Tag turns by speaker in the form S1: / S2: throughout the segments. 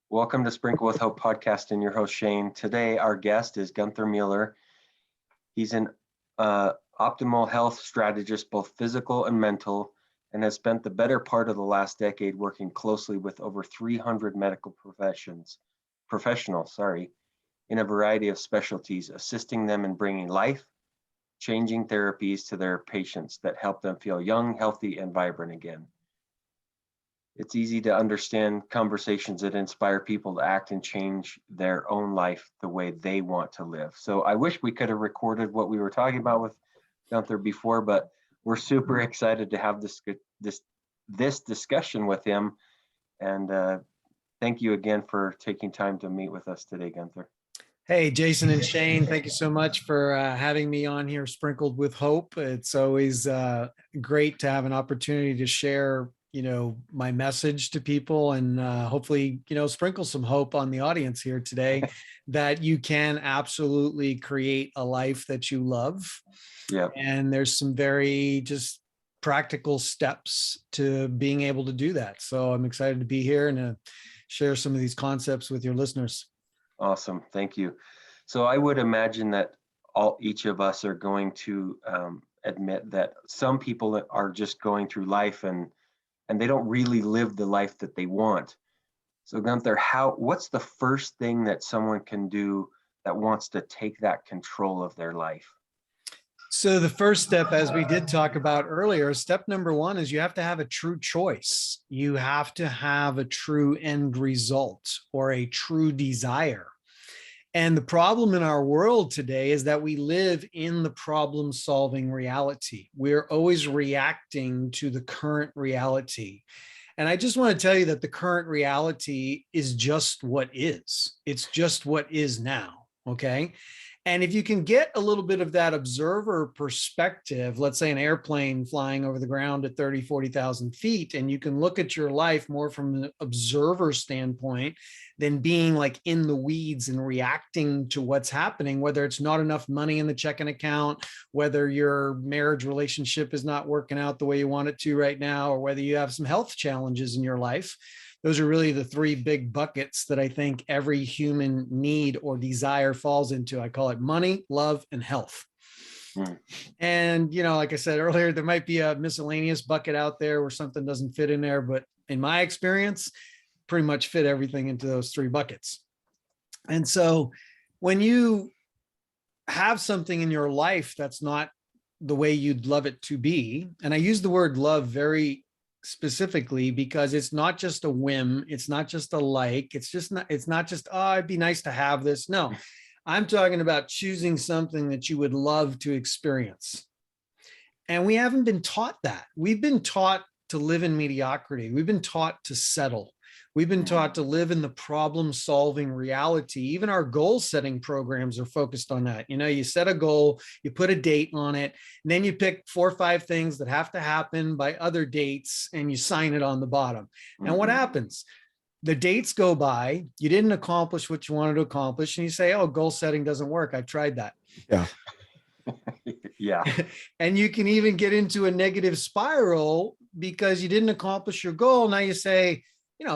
S1: Welcome to Sprinkle with Hope podcast and your host Shane. Today our guest is Gunther Mueller. He's an optimal health strategist, both physical and mental, and has spent the better part of the last decade working closely with over 300 medical professionals, in a variety of specialties, assisting them in bringing life-changing therapies to their patients that help them feel young, healthy, and vibrant again. It's easy to understand conversations that inspire people to act and change their own life the way they want to live. So I wish we could have recorded what we were talking about with Gunther before, but we're super excited to have this discussion with him. And thank you again for taking time to meet with us today, Gunther.
S2: Hey, Jason and Shane, thank you so much for having me on here, Sprinkled with Hope. It's always great to have an opportunity to share my message to people and hopefully, sprinkle some hope on the audience here today that you can absolutely create a life that you love.
S1: Yeah.
S2: And there's some very just practical steps to being able to do that. So I'm excited to be here and to share some of these concepts with your listeners.
S1: Awesome. Thank you. So I would imagine that each of us are going to admit that some people are just going through life and they don't really live the life that they want. So Gunther, what's the first thing that someone can do that wants to take that control of their life?
S2: So the first step, as we did talk about earlier, step number one is you have to have a true choice. You have to have a true end result or a true desire. And the problem in our world today is that we live in the problem-solving reality. We're always reacting to the current reality. And I just want to tell you that the current reality is just what is. It's just what is now, okay? And if you can get a little bit of that observer perspective, let's say an airplane flying over the ground at 30, 40,000 feet, and you can look at your life more from an observer standpoint than being like in the weeds and reacting to what's happening, whether it's not enough money in the checking account, whether your marriage relationship is not working out the way you want it to right now, or whether you have some health challenges in your life. Those are really the three big buckets that I think every human need or desire falls into. I call it money, love, and health. And, like I said earlier, there might be a miscellaneous bucket out there where something doesn't fit in there, but in my experience, pretty much fit everything into those three buckets. And so when you have something in your life that's not the way you'd love it to be, and I use the word love very specifically because it's not just a whim, it's not just a like, it's not just, oh, it'd be nice to have this. No, I'm talking about choosing something that you would love to experience. And we haven't been taught that. We've been taught to live in mediocrity. We've been taught to settle. We've been taught to live in the problem-solving reality. Even our goal-setting programs are focused on that. You set a goal, you put a date on it, and then you pick 4 or 5 things that have to happen by other dates, and you sign it on the bottom. And what happens? The dates go by, you didn't accomplish what you wanted to accomplish, and you say, oh, goal setting doesn't work. I've tried that.
S1: Yeah. Yeah.
S2: And you can even get into a negative spiral because you didn't accomplish your goal. Now you say,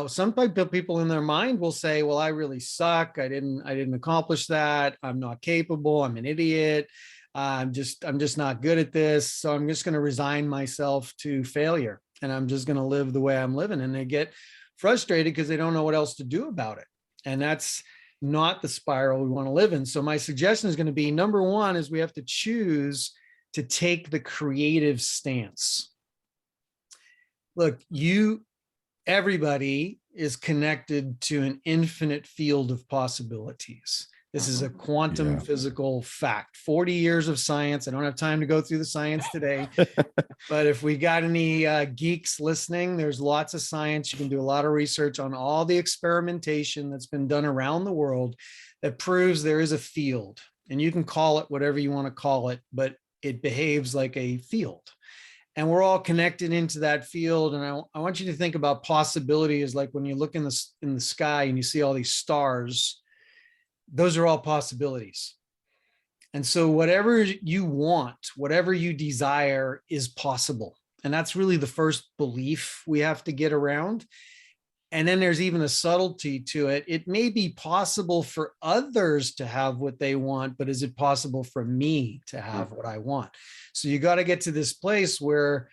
S2: some people in their mind will say, well, I really suck. I didn't accomplish that. I'm not capable. I'm an idiot. I'm just not good at this. So I'm just going to resign myself to failure. And I'm just going to live the way I'm living. And they get frustrated because they don't know what else to do about it. And that's not the spiral we want to live in. So my suggestion is going to be, number one is we have to choose to take the creative stance. Look, everybody is connected to an infinite field of possibilities. This is a quantum physical fact. 40 years of science. I don't have time to go through the science today, but if we got any geeks listening, there's lots of science. You can do a lot of research on all the experimentation that's been done around the world that proves there is a field, and you can call it whatever you want to call it, but it behaves like a field. And we're all connected into that field. And I want you to think about possibility as like when you look in the sky and you see all these stars, those are all possibilities. And so whatever you want, whatever you desire is possible. And that's really the first belief we have to get around. And then there's even a subtlety to it. It may be possible for others to have what they want, but is it possible for me to have what I want? So you got to get to this place where,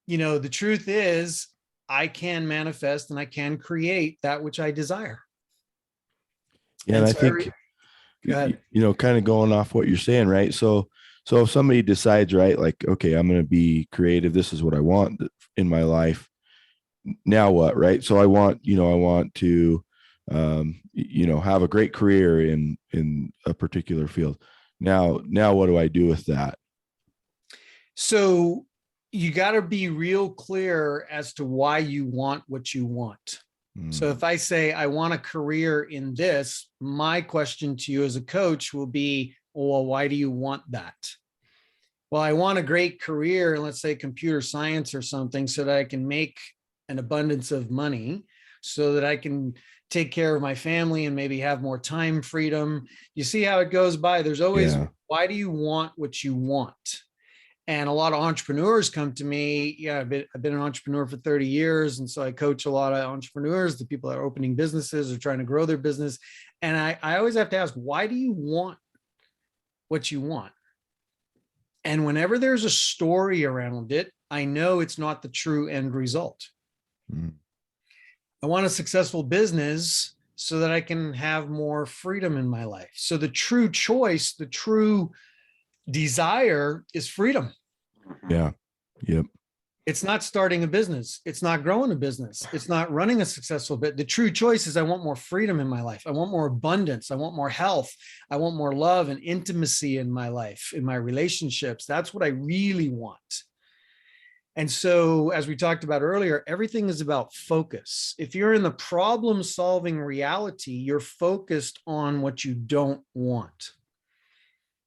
S2: the truth is I can manifest and I can create that which I desire.
S3: Yeah. And I think,
S2: go ahead.
S3: kind of going off what you're saying, right? So if somebody decides, right, like, okay, I'm going to be creative, this is what I want in my life. Now what, right? So I want to, have a great career in a particular field. Now what do I do with that?
S2: So you got to be real clear as to why you want what you want. So if I say I want a career in this, my question to you as a coach will be, well, why do you want that? Well, I want a great career in, let's say, computer science or something, so that I can make an abundance of money, so that I can take care of my family and maybe have more time freedom. You see how it goes by. There's always, why do you want what you want? And a lot of entrepreneurs come to me. Yeah, I've been an entrepreneur for 30 years. And so I coach a lot of entrepreneurs, the people that are opening businesses or trying to grow their business. And I always have to ask, why do you want what you want? And whenever there's a story around it, I know it's not the true end result. I want a successful business so that I can have more freedom in my life. So the true choice, the true desire is freedom.
S3: Yeah. Yep.
S2: It's not starting a business. It's not growing a business. It's not running a successful bit. The true choice is I want more freedom in my life. I want more abundance. I want more health. I want more love and intimacy in my life, in my relationships. That's what I really want. And so, as we talked about earlier, everything is about focus. If you're in the problem-solving reality, you're focused on what you don't want.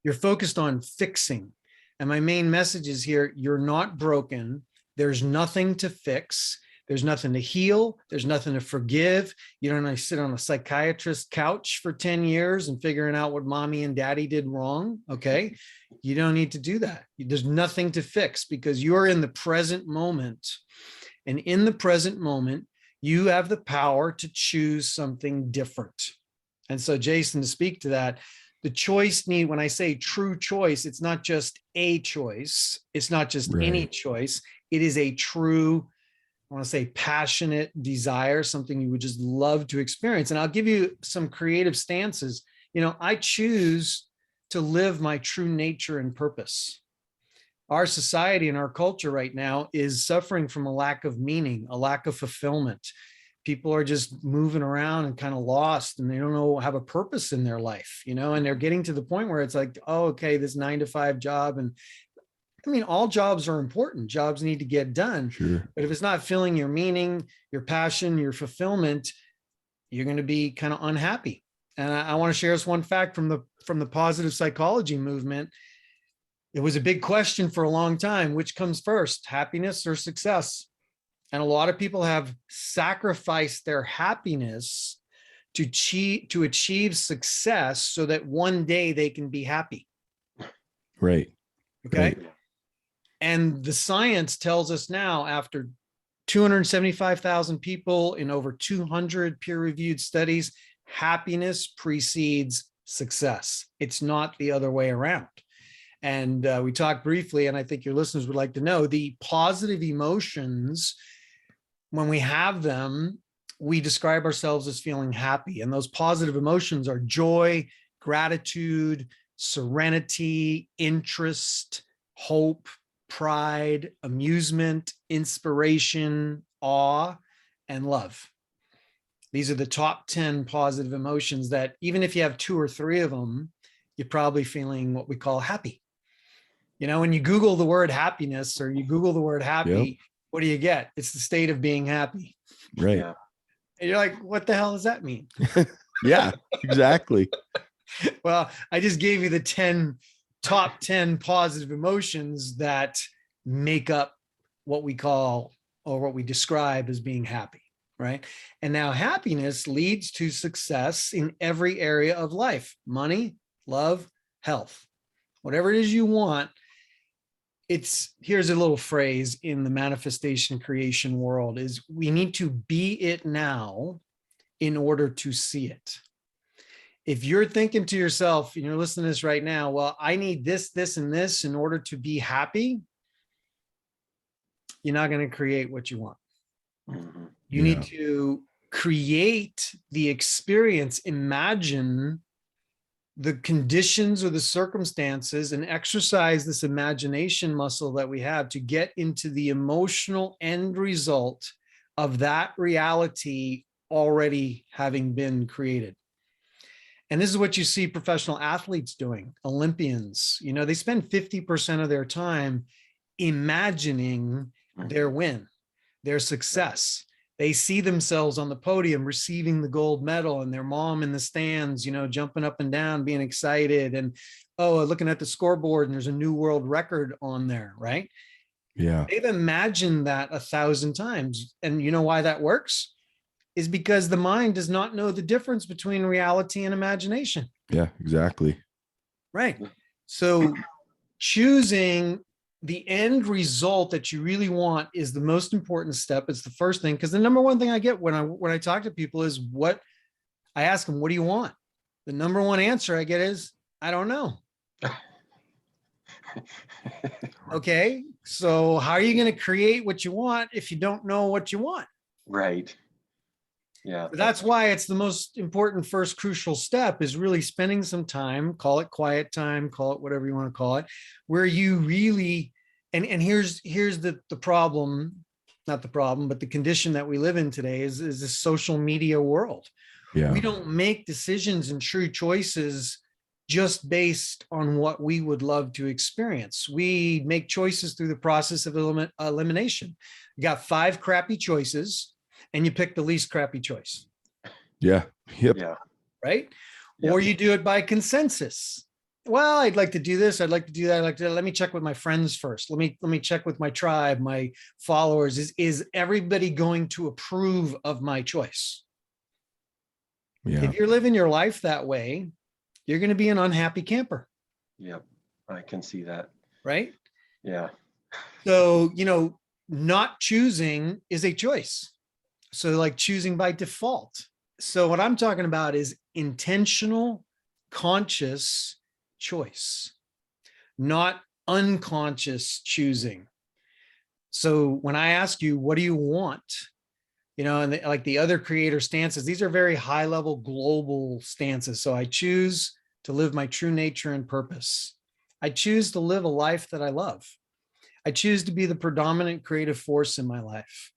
S2: You're focused on fixing. And my main message is here, you're not broken. There's nothing to fix. There's nothing to heal. There's nothing to forgive. You don't have to sit on a psychiatrist's couch for 10 years and figuring out what mommy and daddy did wrong. Okay. You don't need to do that. There's nothing to fix because you're in the present moment. And in the present moment, you have the power to choose something different. And so, Jason, to speak to that, the choice when I say true choice, it's not just a choice. It's not just any choice. It is a true, I want to say, passionate desire, something you would just love to experience. And I'll give you some creative stances. I choose to live my true nature and purpose. Our society and our culture right now is suffering from a lack of meaning, a lack of fulfillment. People are just moving around and kind of lost, and they don't have a purpose in their life, and they're getting to the point where it's like, oh, okay, this 9-to-5 job. And I mean, all jobs are important. Jobs need to get done.
S3: Sure.
S2: But if it's not filling your meaning, your passion, your fulfillment, you're going to be kind of unhappy. And I want to share this one fact from the positive psychology movement. It was a big question for a long time. Which comes first, happiness or success? And a lot of people have sacrificed their happiness to achieve success so that one day they can be happy.
S3: Right.
S2: Okay.
S3: Right.
S2: And the science tells us now, after 275,000 people in over 200 peer-reviewed studies, happiness precedes success. It's not the other way around. And we talked briefly, and I think your listeners would like to know, the positive emotions, when we have them, we describe ourselves as feeling happy. And those positive emotions are joy, gratitude, serenity, interest, hope, pride, amusement, inspiration, awe, and love. These are the top 10 positive emotions that even if you have 2 or 3 of them, you're probably feeling what we call happy. When you Google the word happiness or you Google the word happy, what do you get? It's the state of being happy.
S3: Right.
S1: Yeah.
S2: And you're like, what the hell does that mean?
S3: Yeah, exactly.
S2: Well, I just gave you the top 10 positive emotions that make up what we call or what we describe as being happy, right? And now happiness leads to success in every area of life: money, love, health, whatever it is you want. here's a little phrase in the manifestation creation world is we need to be it now in order to see it. If you're thinking to yourself and you're listening to this right now, well, I need this, this, and this in order to be happy, you're not going to create what you want.
S1: Mhm.
S2: You need to create the experience, imagine the conditions or the circumstances, and exercise this imagination muscle that we have to get into the emotional end result of that reality already having been created. And this is what you see professional athletes doing, Olympians. You know, they spend 50% of their time imagining their win, their success. They see themselves on the podium receiving the gold medal and their mom in the stands, you know, jumping up and down, being excited, and, oh, looking at the scoreboard and there's a new world record on there, right?
S3: Yeah.
S2: They've imagined that 1,000 times. And you know why that works? Is because the mind does not know the difference between reality and imagination.
S3: Yeah, exactly.
S2: Right. So choosing the end result that you really want is the most important step. It's the first thing, because the number one thing I get when I talk to people is what I ask them, what do you want? The number one answer I get is, I don't know. Okay. So how are you going to create what you want if you don't know what you want?
S1: Right. Yeah.
S2: That's why it's the most important first crucial step is really spending some time, call it quiet time, call it whatever you want to call it, where you really, and here's the problem, not the problem, but the condition that we live in today is this social media world.
S3: Yeah.
S2: We don't make decisions and true choices just based on what we would love to experience. We make choices through the process of elimination. You got 5 crappy choices, and you pick the least crappy choice.
S3: Yeah. Yep.
S1: Yeah.
S2: Right.
S1: Yep.
S2: Or you do it by consensus. Well, I'd like to do this. I'd like to do that. I'd like to, let me check with my friends first. Let me check with my tribe, my followers. Is everybody going to approve of my choice?
S3: Yeah.
S2: If you're living your life that way, you're going to be an unhappy camper.
S1: Yep. I can see that.
S2: Right.
S1: Yeah.
S2: So, you know, not choosing is a choice. So like choosing by default. So what I'm talking about is intentional, conscious choice, not unconscious choosing. So when I ask you, what do you want? You know, and like the other creator stances, these are very high level global stances. So I choose to live my true nature and purpose. I choose to live a life that I love. I choose to be the predominant creative force in my life.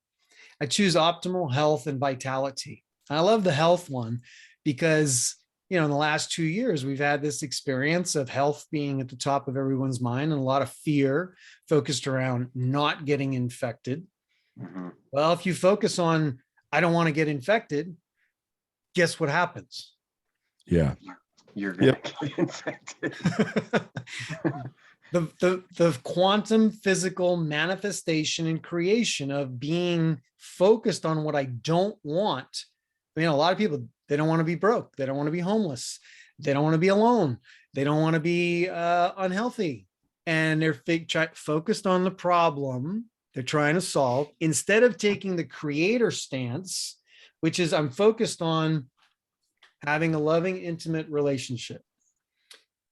S2: I choose optimal health and vitality. I love the health one because, you know, in the last 2 years, we've had this experience of health being at the top of everyone's mind and a lot of fear focused around not getting infected.
S1: Mhm.
S2: Well, if you focus on, I don't want to get infected, guess what happens?
S3: Yeah.
S1: You're going to get infected.
S2: The quantum physical manifestation and creation of being focused on what I don't want. You know, a lot of people, they don't want to be broke. They don't want to be homeless. They don't want to be alone. They don't want to be unhealthy. And they're focused on the problem they're trying to solve instead of taking the creator stance, which is I'm focused on having a loving, intimate relationship.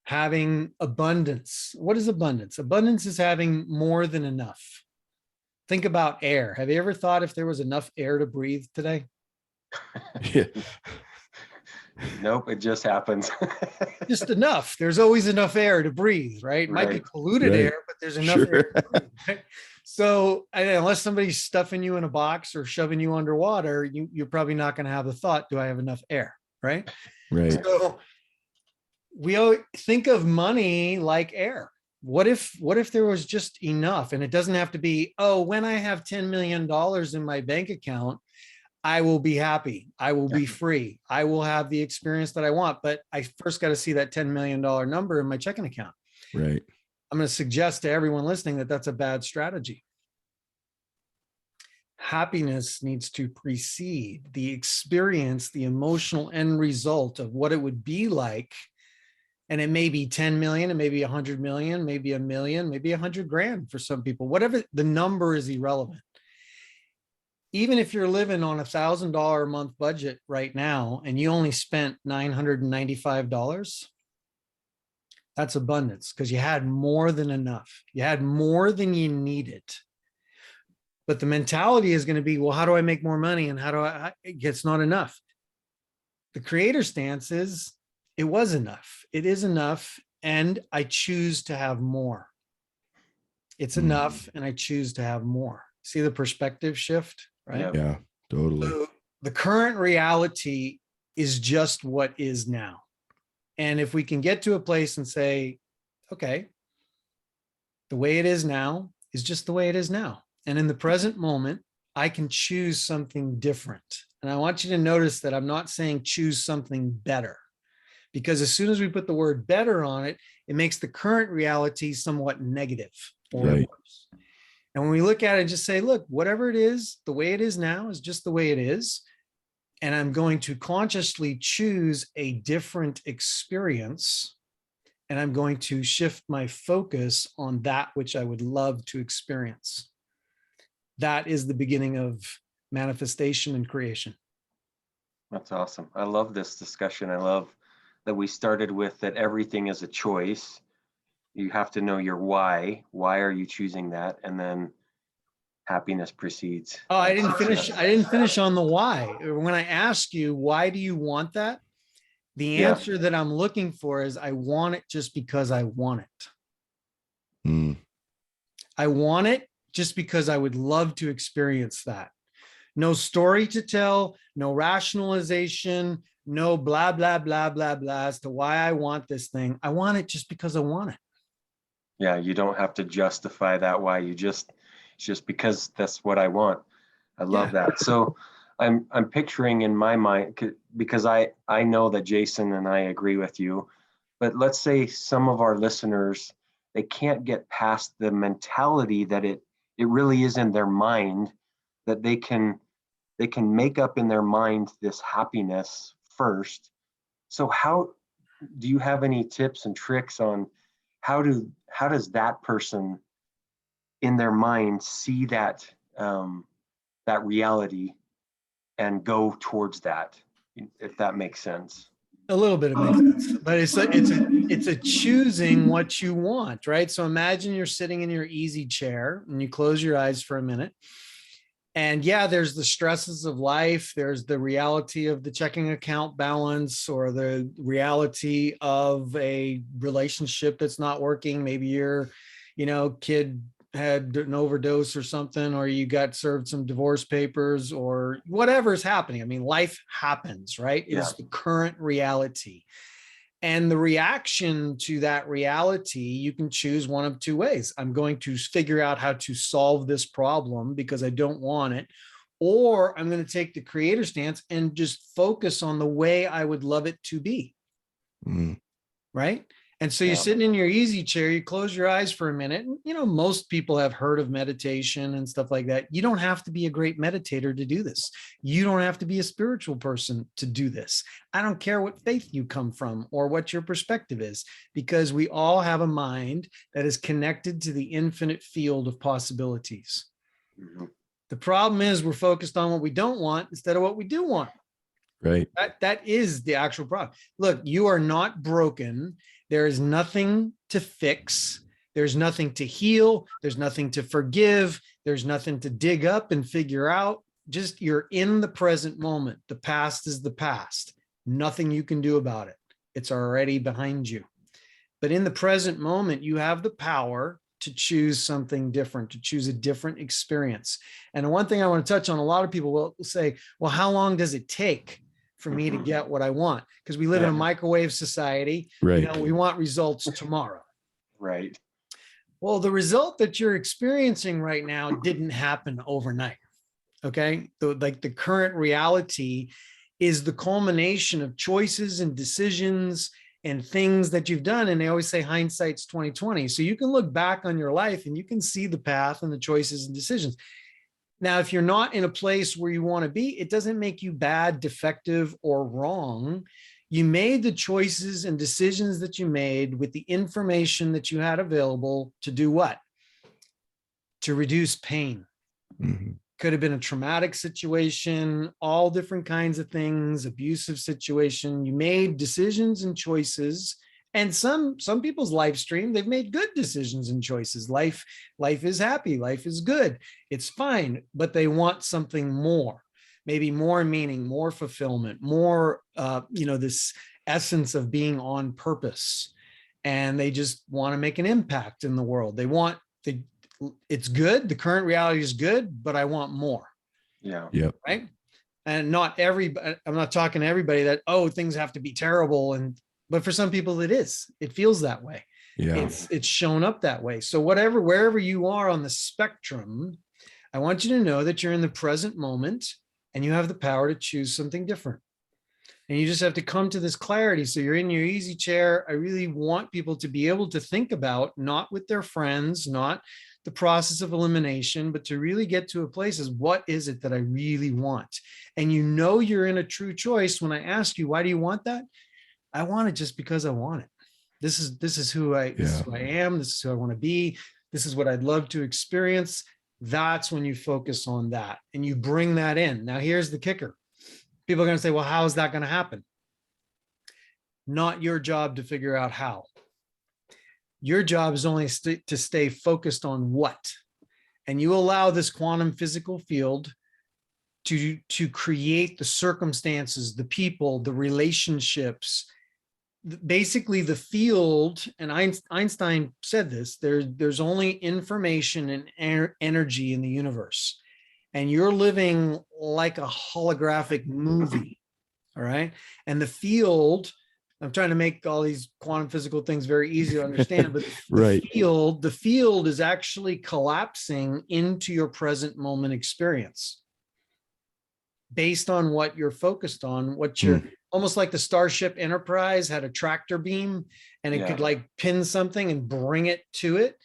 S2: Having abundance. What is abundance? Abundance is having more than enough. Think about air. Have you ever thought if there was enough air to breathe today?
S3: Yeah.
S1: Nope, it just happens.
S2: Just enough. There's always enough air to breathe, right? It might be
S1: Right.
S2: polluted
S3: Right.
S2: air, but there's enough
S3: Sure.
S2: air to breathe, right? So unless somebody's stuffing you in a box or shoving you underwater, you're probably not going to have the thought, do I have enough air? Right.
S3: Right.
S2: So we always think of money like air. What if there was just enough? And it doesn't have to be, oh, when I have $10 million in my bank account, I will be happy. I will be free. I will have the experience that I want. But I first got to see that $10 million number in my checking account.
S3: Right.
S2: I'm going to suggest to everyone listening that that's a bad strategy. Happiness needs to precede the experience, the emotional end result of what it would be like. And it may be 10 million, and maybe 100 million, maybe a million, maybe 100 grand for some people. Whatever, the number is irrelevant. Even if you're living on $1,000 a month budget right now and you only spent $995, that's abundance, because you had more than enough. You had more than you needed. But the mentality is going to be, well, how do I make more money? And how do it's not enough. The creator stance is, it was enough. It is enough. And I choose to have more. It's enough. And I choose to have more. See the perspective shift, right?
S3: Yeah, totally.
S2: So the current reality is just what is now. And if we can get to a place and say, okay, the way it is now is just the way it is now. And in the present moment, I can choose something different. And I want you to notice that I'm not saying choose something better, because as soon as we put the word better on it, it makes the current reality somewhat negative or worse. And when we look at it and just say, look, whatever it is, the way it is now is just the way it is. And I'm going to consciously choose a different experience. And I'm going to shift my focus on that which I would love to experience. That is the beginning of manifestation and creation.
S1: That's awesome. I love this discussion. I love that we started with that everything is a choice. You have to know your why. Why are you choosing that? And then happiness precedes.
S2: Oh, I didn't finish on the why. When I ask you, why do you want that? The answer that I'm looking for is, I want it just because I want it. I want it just because I would love to experience that. No story to tell, no rationalization, no blah, blah, blah, blah, blah as to why I want this thing. I want it just because I want it.
S1: Yeah, you don't have to justify that why. It's just because that's what I want. I love that. So I'm picturing in my mind, because I know that Jason and I agree with you, but let's say some of our listeners, they can't get past the mentality that it really is in their mind, that they can make up in their mind this happiness first. So how do you have any tips and tricks on how does that person in their mind see that that reality and go towards that, if that makes sense?
S2: A little bit of makes sense, but it's a choosing what you want, right? So imagine you're sitting in your easy chair and you close your eyes for a minute. And yeah, there's the stresses of life. There's the reality of the checking account balance, or the reality of a relationship that's not working. Maybe your, kid had an overdose or something, or you got served some divorce papers, or whatever's happening. I mean, life happens, right?
S1: Yeah.
S2: It's the current reality. And the reaction to that reality, you can choose one of two ways. I'm going to figure out how to solve this problem because I don't want it. Or I'm going to take the creator stance and just focus on the way I would love it to be. Right? And so you're sitting in your easy chair, you close your eyes for a minute. Most people have heard of meditation and stuff like that. You don't have to be a great meditator to do this. You don't have to be a spiritual person to do this. I don't care what faith you come from or what your perspective is, because we all have a mind that is connected to the infinite field of possibilities. The problem is we're focused on what we don't want instead of what we do want.
S3: Right.
S2: That is the actual problem. Look, you are not broken. There is nothing to fix. There's nothing to heal. There's nothing to forgive. There's nothing to dig up and figure out. Just you're in the present moment. The past is the past. Nothing you can do about it. It's already behind you. But in the present moment, you have the power to choose something different, to choose a different experience. And the one thing I want to touch on, a lot of people will say, well, how long does it take for me to get what I want? Because we live in a microwave society.
S3: Right.
S2: We want results tomorrow.
S1: Right.
S2: Well, the result that you're experiencing right now didn't happen overnight. Okay. The current reality is the culmination of choices and decisions and things that you've done. And they always say hindsight's 20/20. So you can look back on your life and you can see the path and the choices and decisions. Now, if you're not in a place where you want to be, it doesn't make you bad, defective, or wrong. You made the choices and decisions that you made with the information that you had available to do what? To reduce pain.
S3: Mhm.
S2: Could have been a traumatic situation, all different kinds of things, abusive situation. You made decisions and choices. And some people's live stream, they've made good decisions and choices. Life is happy, life is good, it's fine, but they want something more, maybe more meaning, more fulfillment, more, this essence of being on purpose. And they just want to make an impact in the world. It's good. The current reality is good, but I want more.
S1: Yeah.
S3: Yep.
S2: Right. And I'm not talking to everybody that, oh, things have to be terrible. But for some people it feels that way.
S3: Yeah.
S2: It's shown up that way. So wherever you are on the spectrum, I want you to know that you're in the present moment and you have the power to choose something different. And you just have to come to this clarity. So you're in your easy chair. I really want people to be able to think about, not with their friends, not the process of elimination, but to really get to a place is, what is it that I really want? And you're in a true choice when I ask you, why do you want that? I want it just because I want it. This is who I am. This is who I want to be. This is what I'd love to experience. That's when you focus on that and you bring that in. Now, here's the kicker. People are going to say, well, how is that going to happen? Not your job to figure out how. Your job is only to stay focused on what. And you allow this quantum physical field to create the circumstances, the people, the relationships, basically the field. And Einstein said this, there's only information and energy in the universe. And you're living like a holographic movie. All right. And the field, I'm trying to make all these quantum physical things very easy to understand, but
S3: Right.
S2: the field is actually collapsing into your present moment experience based on what you're focused on, what you're almost like the Starship Enterprise had a tractor beam and it could like pin something and bring it to it.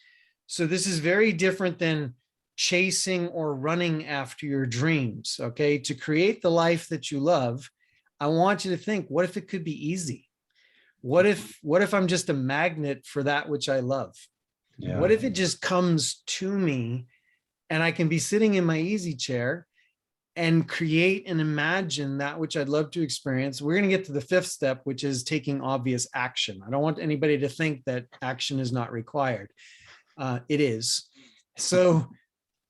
S2: So this is very different than chasing or running after your dreams. Okay. To create the life that you love, I want you to think, what if it could be easy? What if I'm just a magnet for that which I love?
S1: Yeah.
S2: What if it just comes to me and I can be sitting in my easy chair and create and imagine that which I'd love to experience? We're going to get to the fifth step, which is taking obvious action. I don't want anybody to think that action is not required. It is. So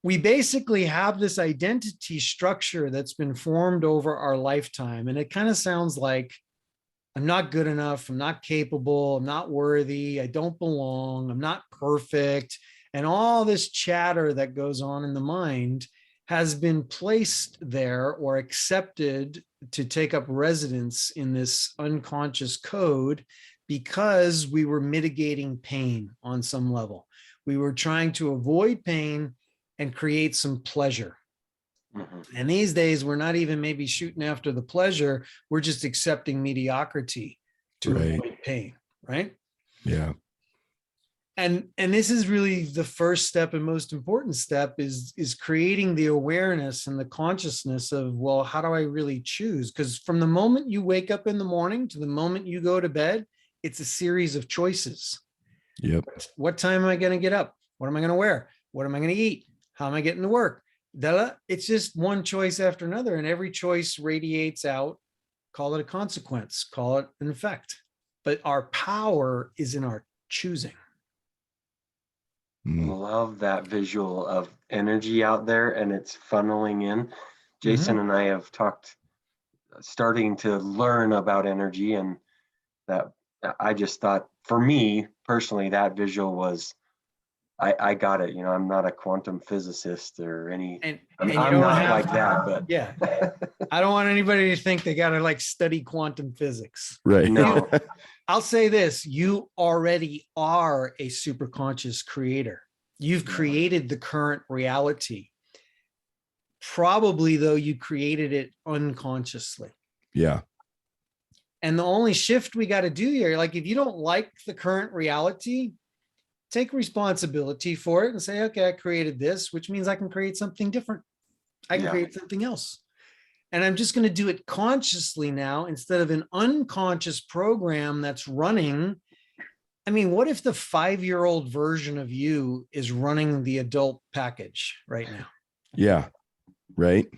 S2: we basically have this identity structure that's been formed over our lifetime. And it kind of sounds like, I'm not good enough, I'm not capable, I'm not worthy, I don't belong, I'm not perfect. And all this chatter that goes on in the mind has been placed there or accepted to take up residence in this unconscious code because we were mitigating pain on some level. We were trying to avoid pain and create some pleasure. And these days, we're not even maybe shooting after the pleasure. We're just accepting mediocrity to avoid pain, right?
S3: Yeah.
S2: And this is really the first step and most important step is creating the awareness and the consciousness of, well, how do I really choose? Because from the moment you wake up in the morning to the moment you go to bed, it's a series of choices.
S3: Yep.
S2: What time am I going to get up? What am I going to wear? What am I going to eat? How am I getting to work? It's just one choice after another, and every choice radiates out. Call it a consequence, call it an effect. But our power is in our choosing.
S1: Love that visual of energy out there and it's funneling in. Jason and I have talked, starting to learn about energy, and that I just thought, for me personally, that visual was, I got it. I'm not a quantum physicist or any, I'm not like that, but
S2: yeah, I don't want anybody to think they got to like study quantum physics.
S3: Right.
S1: No.
S2: I'll say this, you already are a superconscious creator. You've created the current reality. Probably though, you created it unconsciously.
S3: Yeah.
S2: And the only shift we got to do here, like if you don't like the current reality, take responsibility for it and say, okay, I created this, which means I can create something different. I can create something else. And I'm just going to do it consciously now instead of an unconscious program that's running. I mean, what if the 5-year-old version of you is running the adult package right now?
S3: Yeah. Right.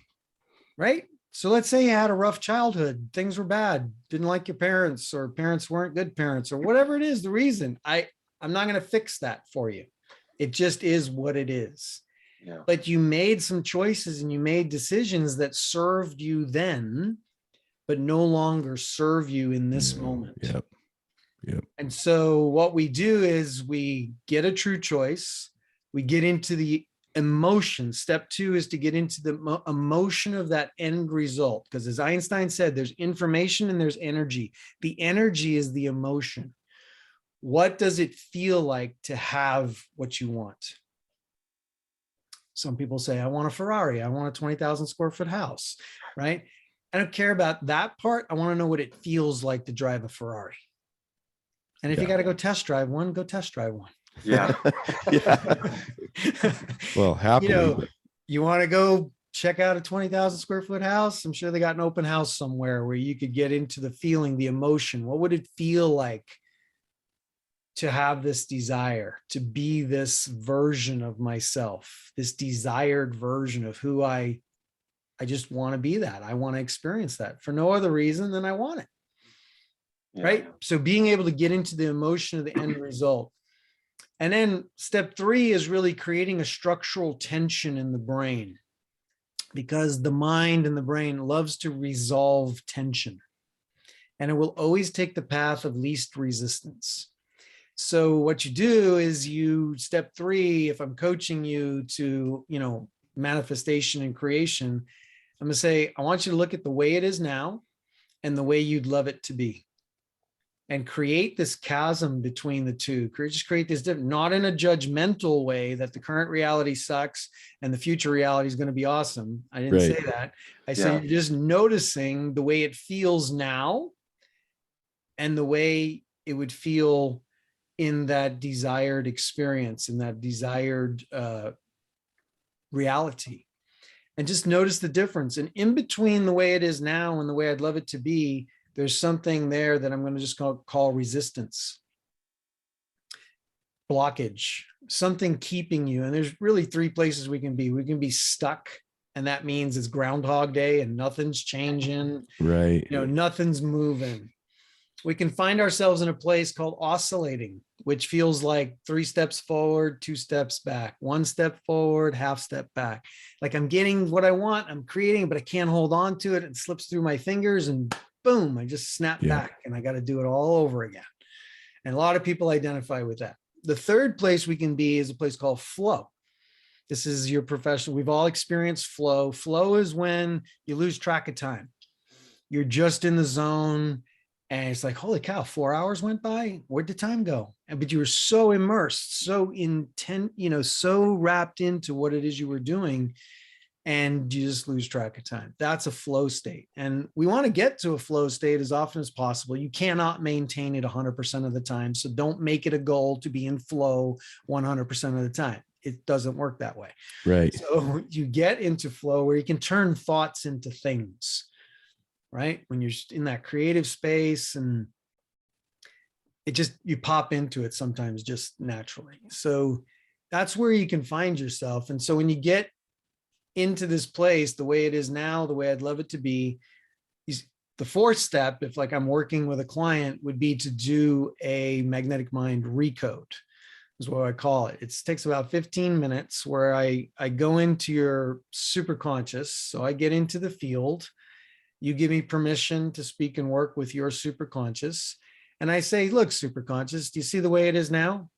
S2: Right. So let's say you had a rough childhood, things were bad, didn't like your parents, or parents weren't good parents, or whatever it is, the reason. I'm not going to fix that for you. It just is what it is.
S1: Yeah.
S2: But you made some choices and you made decisions that served you then, but no longer serve you in this moment.
S3: Yep. Yep.
S2: And so what we do is we get a true choice. We get into the emotion. Step 2 is to get into the emotion of that end result. Because as Einstein said, there's information and there's energy. The energy is the emotion. What does it feel like to have what you want? Some people say, I want a Ferrari. I want a 20,000 square foot house, right? I don't care about that part. I want to know what it feels like to drive a Ferrari. And if you got to go test drive one, go test drive one.
S1: Yeah.
S3: Yeah. Well, happily.
S2: You want to go check out a 20,000 square foot house? I'm sure they got an open house somewhere where you could get into the feeling, the emotion. What would it feel like to have this desire, to be this version of myself, this desired version of who I just want to be that. I want to experience that for no other reason than I want it.
S1: Yeah.
S2: Right. So being able to get into the emotion of the end result. And then step 3 is really creating a structural tension in the brain, because the mind and the brain loves to resolve tension, and it will always take the path of least resistance. So what you do is step 3, if I'm coaching you to, manifestation and creation, I'm going to say, I want you to look at the way it is now and the way you'd love it to be, and create this chasm between the two. Just create this different, not in a judgmental way that the current reality sucks and the future reality is going to be awesome. I didn't say that. I said, you're just noticing the way it feels now and the way it would feel in that desired experience, in that desired reality. And just notice the difference. And in between the way it is now and the way I'd love it to be, there's something there that I'm going to just call resistance, blockage, something keeping you. And there's really 3 places we can be. We can be stuck, and that means it's Groundhog Day and nothing's changing.
S3: Right.
S2: Nothing's moving. We can find ourselves in a place called oscillating, which feels like 3 steps forward, 2 steps back, 1 step forward, half step back. Like I'm getting what I want, I'm creating, but I can't hold on to it. It slips through my fingers and boom, I just snap back and I got to do it all over again. And a lot of people identify with that. The 3rd place we can be is a place called flow. This is your professional. We've all experienced flow. Flow is when you lose track of time. You're just in the zone. And it's like, holy cow, 4 hours went by. Where'd the time go? But you were so immersed, so intent, so wrapped into what it is you were doing, and you just lose track of time. That's a flow state. And we want to get to a flow state as often as possible. You cannot maintain it 100% of the time. So don't make it a goal to be in flow 100% of the time. It doesn't work that way.
S3: Right.
S2: So you get into flow where you can turn thoughts into things. Right? When you're in that creative space, and you pop into it sometimes just naturally. So that's where you can find yourself. And so when you get into this place, the way it is now, the way I'd love it to be, the 4th step, if like I'm working with a client, would be to do a magnetic mind recode, is what I call it. It takes about 15 minutes where I go into your superconscious. So I get into the field. You give me permission to speak and work with your superconscious. And I say, look, superconscious, do you see the way it is now?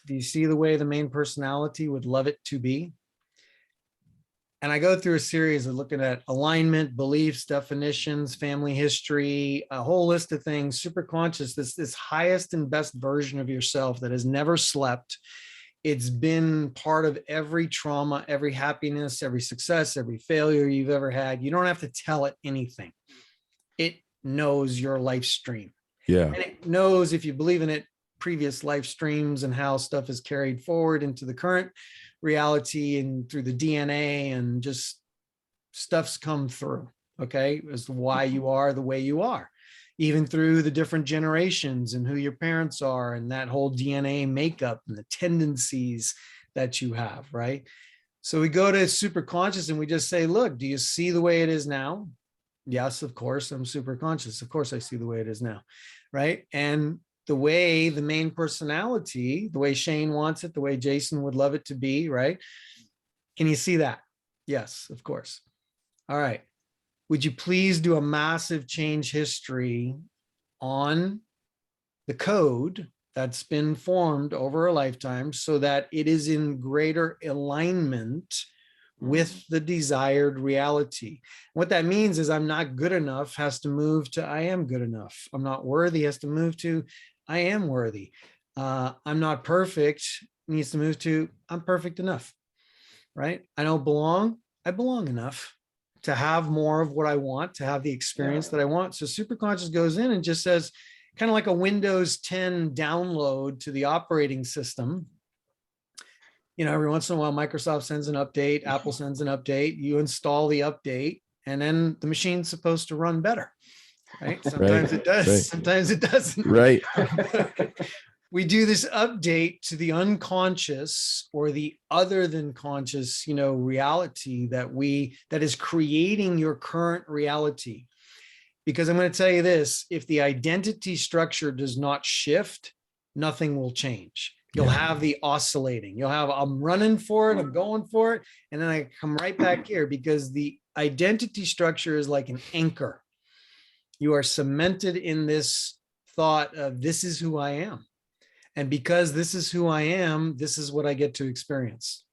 S2: Do you see the way the main personality would love it to be? And I go through a series of looking at alignment, beliefs, definitions, family history, a whole list of things. Superconscious, this highest and best version of yourself that has never slept. It's been part of every trauma, every happiness, every success, every failure you've ever had. You don't have to tell it anything. It knows your life stream.
S3: Yeah.
S2: And it knows, if you believe in it, previous life streams and how stuff is carried forward into the current reality and through the DNA, and just stuff's come through. okay, as to why you are the way you are, even through the different generations and who your parents are and that whole DNA makeup and the tendencies that you have, right? So we go to super conscious and we just say, look, do you see the way it is now? Yes, of course, I'm super conscious. Of course, I see the way it is now, right? And the way the main personality, the way Shane wants it, the way Jason would love it to be, right? Can you see that? Yes, of course. All right. Would you please do a massive change history on the code that's been formed over a lifetime so that it is in greater alignment with the desired reality? What that means is I'm not good enough has to move to I am good enough. I'm not worthy has to move to I am worthy. I'm not perfect needs to move to I'm perfect enough, right? I don't belong. I belong enough to have more of what I want, to have the experience that I want. So superconscious goes in and just says, kind of like a Windows 10 download to the operating system. You know, every once in a while, Microsoft sends an update, Apple sends an update, you install the update, and then the machine's supposed to run better, right? Sometimes it does, sometimes it doesn't.
S3: Right.
S2: We do this update to the unconscious or the other than conscious, you know, reality that is creating your current reality. Because I'm going to tell you this, if the identity structure does not shift, nothing will change. You'll have the oscillating. You'll have, I'm running for it, I'm going for it. And then I come right back here because the identity structure is like an anchor. You are cemented in this thought of this is who I am. And because this is who I am, this is what I get to experience.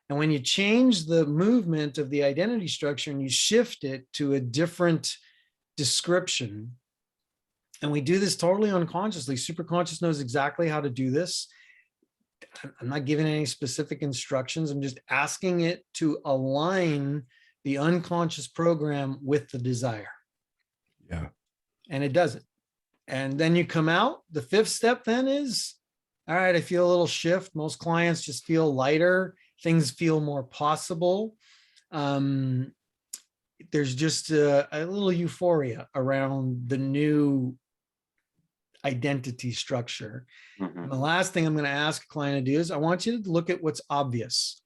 S2: And when you change the movement of the identity structure and you shift it to a different description, and we do this totally unconsciously, superconscious knows exactly how to do this. I'm not giving any specific instructions. I'm just asking it to align the unconscious program with the desire.
S3: Yeah.
S2: And it does it. And then you come out. The fifth step then is, all right, I feel a little shift. Most clients just feel lighter. Things feel more possible. There's just a little euphoria around the new identity structure. And the last thing I'm going to ask a client to do is I want you to look at what's obvious.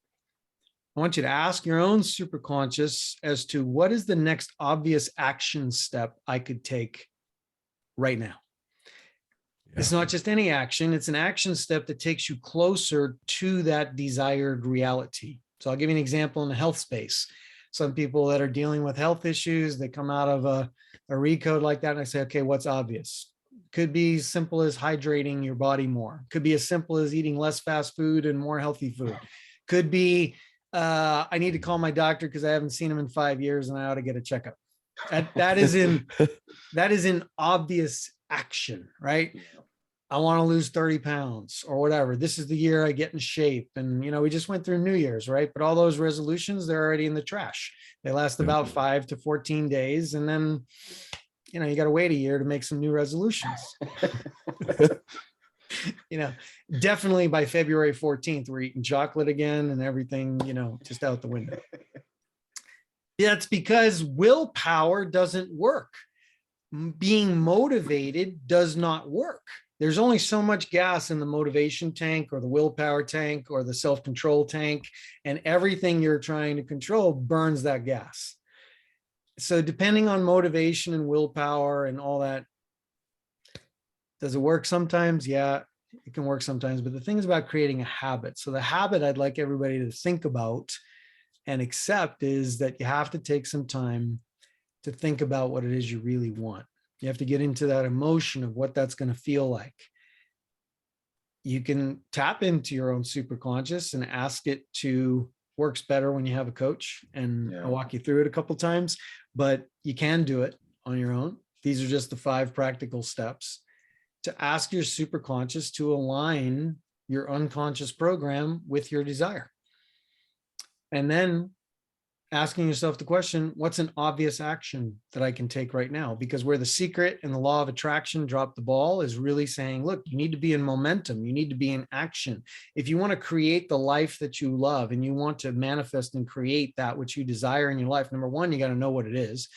S2: I want you to ask your own superconscious as to what is the next obvious action step I could take right now. It's not just any action. It's an action step that takes you closer to that desired reality. So I'll give you an example in the health space. Some people that are dealing with health issues, they come out of a recode like that and I say, okay, what's obvious? Could be as simple as hydrating your body more. Could be as simple as eating less fast food and more healthy food. Could be, I need to call my doctor because I haven't seen him in 5 years and I ought to get a checkup. That is in obvious action, right? I want to lose 30 pounds or whatever. This is the year I get in shape. And, you know, we just went through New Year's, right? But all those resolutions, they're already in the trash. They last about 5 to 14 days. And then, you know, you got to wait a year to make some new resolutions. You know, definitely by February 14th, we're eating chocolate again and everything, you know, just out the window. That's because willpower doesn't work. Being motivated does not work. There's only so much gas in the motivation tank or the willpower tank or the self-control tank, and everything you're trying to control burns that gas. So depending on motivation and willpower and all that, does it work sometimes? Yeah, it can work sometimes. But the thing is about creating a habit. So the habit I'd like everybody to think about and accept is that you have to take some time to think about what it is you really want. You have to get into that emotion of what that's going to feel like. You can tap into your own superconscious and ask it to, works better when you have a coach, and I'll walk you through it a couple of times, but you can do it on your own. These are just the 5 practical steps to ask your superconscious to align your unconscious program with your desire. And then asking yourself the question, what's an obvious action that I can take right now? Because where the secret and the law of attraction drop the ball is really saying, look, you need to be in momentum. You need to be in action. If you want to create the life that you love and you want to manifest and create that which you desire in your life, number one, you got to know what it is.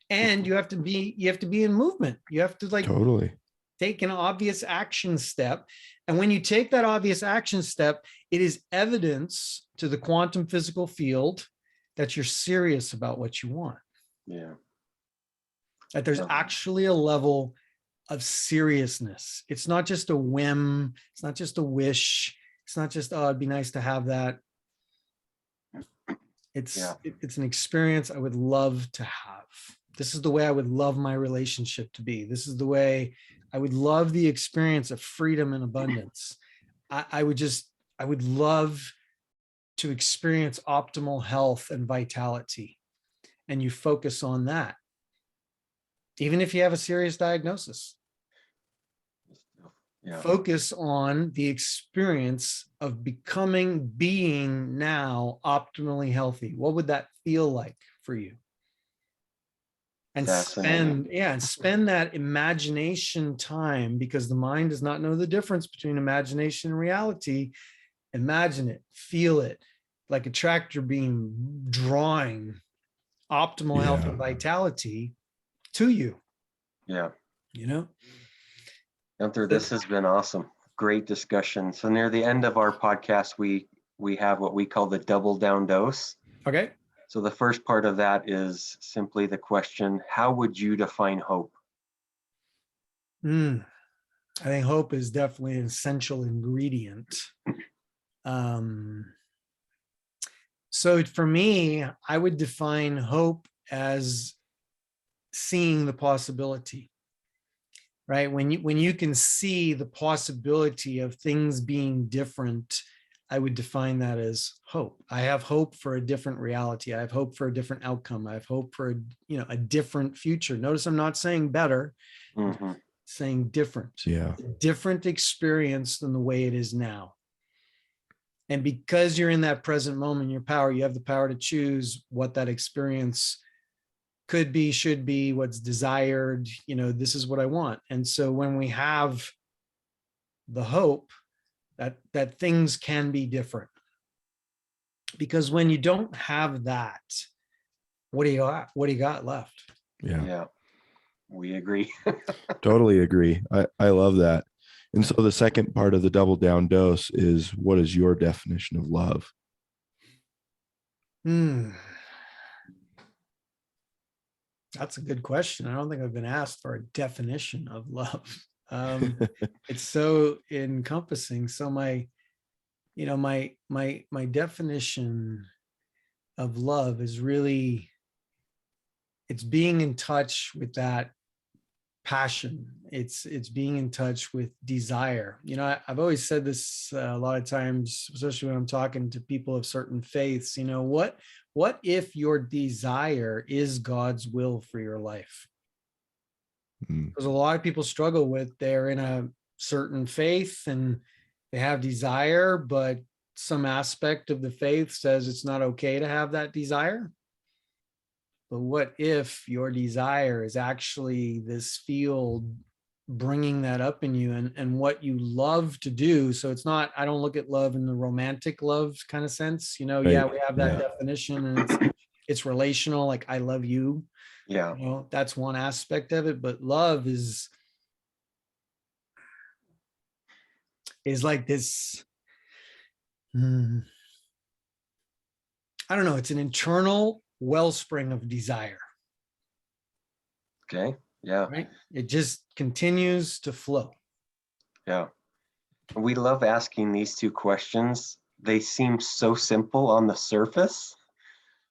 S2: And you have to be in movement. You have to like
S3: Totally.
S2: take an obvious action step. And when you take that obvious action step, it is evidence to the quantum physical field that you're serious about what you want.
S1: Yeah.
S2: That there's actually a level of seriousness. It's not just a whim. It's not just a wish. It's not just, oh, it'd be nice to have that. It's an experience I would love to have. This is the way I would love my relationship to be. This is the way I would love the experience of freedom and abundance. I would love to experience optimal health and vitality. And you focus on that. Even if you have a serious diagnosis, focus on the experience of being now optimally healthy. What would that feel like for you? And spend that imagination time, because the mind does not know the difference between imagination and reality. Imagine it, feel it, like a tractor beam drawing optimal health and vitality to you.
S1: Yeah.
S2: You know?
S1: Gunther, this has been awesome. Great discussion. So near the end of our podcast, we have what we call the double down dose.
S2: Okay.
S1: So the first part of that is simply the question, how would you define hope?
S2: I think hope is definitely an essential ingredient. So for me, I would define hope as seeing the possibility, right? When you can see the possibility of things being different, I would define that as hope. I have hope for a different reality. I have hope for a different outcome. I have hope for a different future. Notice I'm not saying better, saying different.
S3: Yeah.
S2: A different experience than the way it is now. And because you're in that present moment, you have the power to choose what that experience could be, should be, what's desired. This is what I want. And so when we have the hope that things can be different, because when you don't have that, what do you got left?
S1: Yeah, we agree.
S3: Totally agree. I love that. And so the second part of the double down dose is, what is your definition of love?
S2: That's a good question. I don't think I've been asked for a definition of love. It's so encompassing. So my definition of love is really, it's being in touch with that passion. It's being in touch with desire. I've always said this a lot of times, especially when I'm talking to people of certain faiths. What if your desire is God's will for your life? Because a lot of people struggle with, they're in a certain faith and they have desire, but some aspect of the faith says it's not okay to have that desire. But what if your desire is actually this field bringing that up in you and what you love to do? So it's not, I don't look at love in the romantic love kind of sense. Right. Yeah, we have that definition, and it's relational, like I love you.
S1: Yeah.
S2: That's one aspect of it. But love is like this, I don't know, it's an internal wellspring of desire.
S1: Okay. Yeah.
S2: Right. It just continues to flow.
S1: Yeah. We love asking these two questions. They seem so simple on the surface,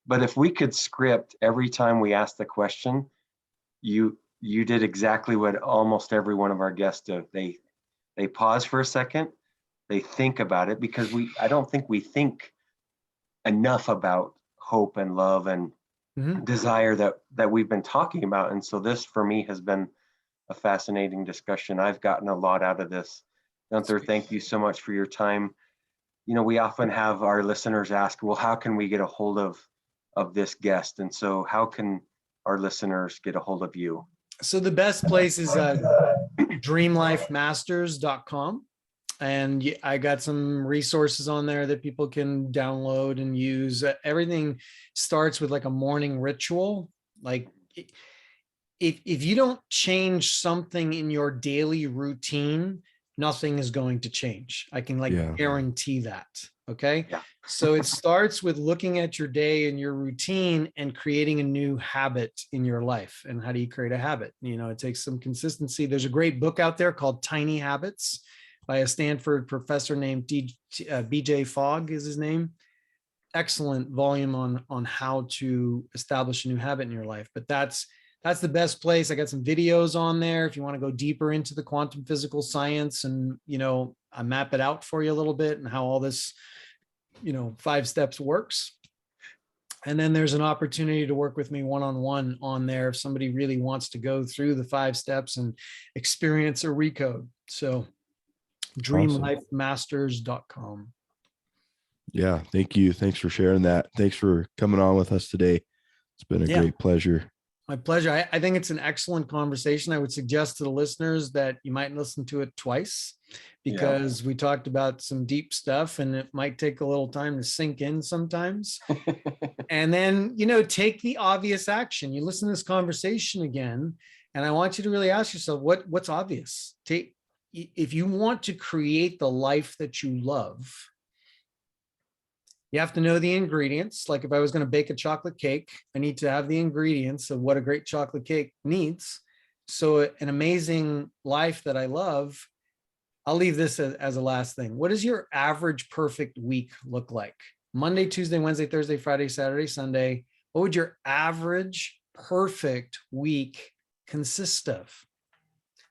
S1: but if we could script every time we ask the question, you did exactly what almost every one of our guests do. They pause for a second, they think about it, because I don't think we think enough about hope and love and desire that we've been talking about. And so this for me has been a fascinating discussion. I've gotten a lot out of this. Gunther, thank you so much for your time. We often have our listeners ask, well, how can we get a hold of this guest? And so how can our listeners get a hold of you?
S2: So the best place is dreamlifemasters.com. And I got some resources on there that people can download and use. Everything starts with like a morning ritual. Like if you don't change something in your daily routine, nothing is going to change. I can
S3: Yeah.
S2: guarantee that. Okay.
S1: Yeah.
S2: So it starts with looking at your day and your routine and creating a new habit in your life. And how do you create a habit? It takes some consistency. There's a great book out there called Tiny Habits by a Stanford professor named BJ Fogg is his name. Excellent volume on how to establish a new habit in your life. But that's the best place. I got some videos on there if you want to go deeper into the quantum physical science, and I map it out for you a little bit and how all this 5 steps works. And then there's an opportunity to work with me one-on-one on there if somebody really wants to go through the 5 steps and experience a recode. So dreamlifemasters.com.
S3: Yeah. Thank you. Thanks for sharing that. Thanks for coming on with us today. It's been a great pleasure.
S2: My pleasure. I think it's an excellent conversation. I would suggest to the listeners that you might listen to it twice, because we talked about some deep stuff and it might take a little time to sink in sometimes. And then, take the obvious action. You listen to this conversation again, and I want you to really ask yourself, what's obvious? If you want to create the life that you love, you have to know the ingredients. Like if I was going to bake a chocolate cake, I need to have the ingredients of what a great chocolate cake needs. So an amazing life that I love, I'll leave this as a last thing. What does your average perfect week look like? Monday, Tuesday, Wednesday, Thursday, Friday, Saturday, Sunday. What would your average perfect week consist of?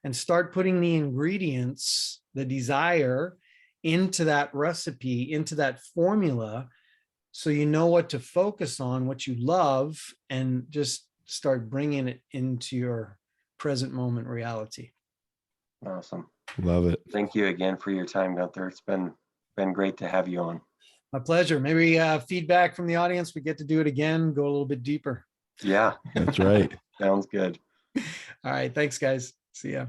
S2: And start putting the ingredients, the desire, into that recipe, into that formula, so you know what to focus on, what you love, and just start bringing it into your present moment reality.
S1: Awesome.
S3: Love it.
S1: Thank you again for your time, Gunther. It's been great to have you on.
S2: My pleasure. Maybe feedback from the audience. We get to do it again, go a little bit deeper.
S1: Yeah.
S3: That's right.
S1: Sounds good.
S2: All right. Thanks, guys. See ya.